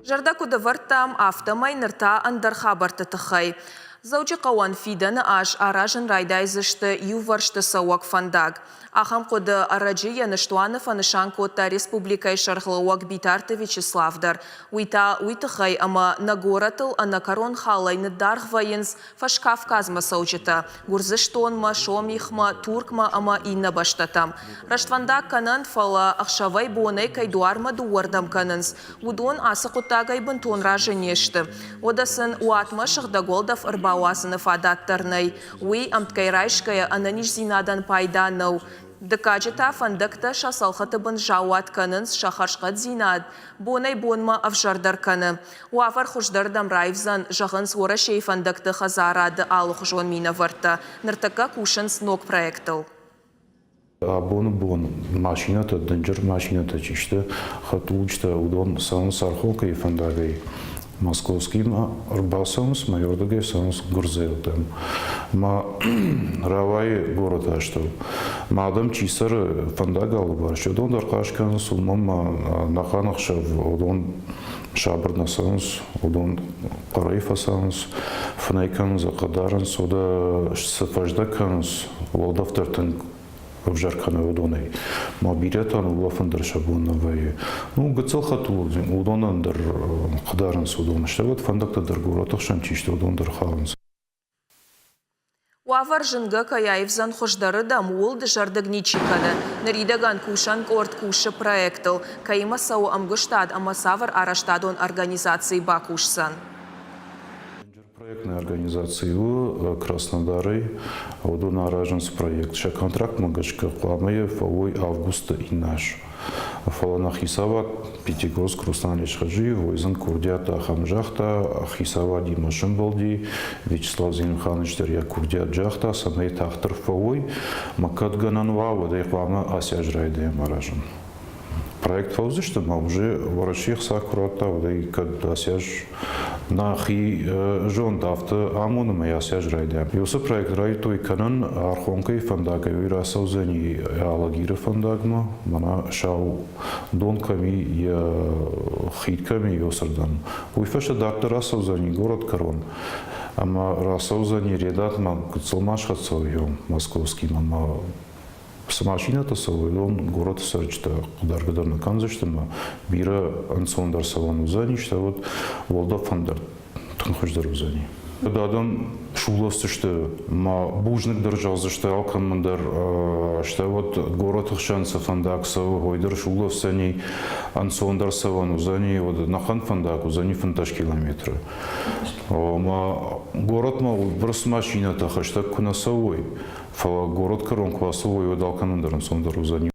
Жардаку давартам автомай нырта андархабарты тахай. Заучи қауан фиданы аш аражын райдайзышты юваршты сауак фандаг. Ахам коды араджи яныштуанов анышан котта республикай шархлауак битарты Вячеславдар. Уйта уйтахай ама нагоратыл анакарон халайны дархвайынс фашкавказма саучита. Гурзыштонма, шомихма, туркма ама инна баштатам. Раштвандак канан фала ахшавай бонай кайдуарма дуардам кананс. Удон асы коттагай бынтон ражынешты. Одасын уатма шахдаголдав арбауасыны фадаттарнай. Уи амткайрайшкая ананиш зинадан пайданау. Дыкаджита фандыкта шасалхаты бын жауат канынс шахаршқат зинад. Бонай бонма авжардар каны. Уафар хуждардам райвзан жағынс ора шей фандыкты хазарады алух жон мина варта. Ныртака кушынс ног проектыл. Бон машината, дынжыр машината чишті, хатулчта удон сан сархолка и фандагай. Московский арбасамс, майордагай санс гурзейлдам. Ма равай город ашту. Мадам чисар фандагал бар. Шодон даркашкан сулмам наханахшав удон шабрна санс, удон карайфа санс, фнайкан закадаран сода сафаждаканс, волдафтартан в жаркане удоной. Ма билетан улафандер шабуновой. Ну гцел хатул удонандер кадарынс удон. Что вот фандакта дергуратах шанчиште удондер халынс. Уафар жынга каяевзан хождары дамуыл жардагничиканы. Наридаган кушан корт кушы проектыл. Кайма сау амгыштад амасавар араштадон организации бакушсан. Проектной организации у Краснодары удон араженс проект. Ша контракт магашка куамаев ой августа и наш. Фалана хисава Пятигорск Руслан Лешхаджи, войзан курдята хамжахта, хисава Димашин Балди, Вячеслав Зелимханович Дерья курдят джахта, самей тахтар фауй, макат гананва, водай хвама асяжрайдая маражен. Проект фаузи, что мы уже ворочих сакурата, водай кад асяж нахи жон тафта амуном и асяжрайдая. Юса проект райтой канан архонкой фандага вира саузани алагира фандагма, мана шау донками и хитками юсардан. Уйфаша дактора саузани город Карон. Ама расаузани редат ма куцелмаш хацовью московский мама. Машината савойдон город сарчта кударгадарна канзаштама бира ансондар саван узани что вот волда фандер тонхождар узани. Дадам шуловцы что ма бужник держался что алкамандар что вот город хшанца фандаксов гойдер шуловцани ансондар саван узани вот нахан фандак узани фантаж километра. Ма город ма брос машината хаштаг кунасовой. Фала город Карон классовой удал канандаром сондару за ним.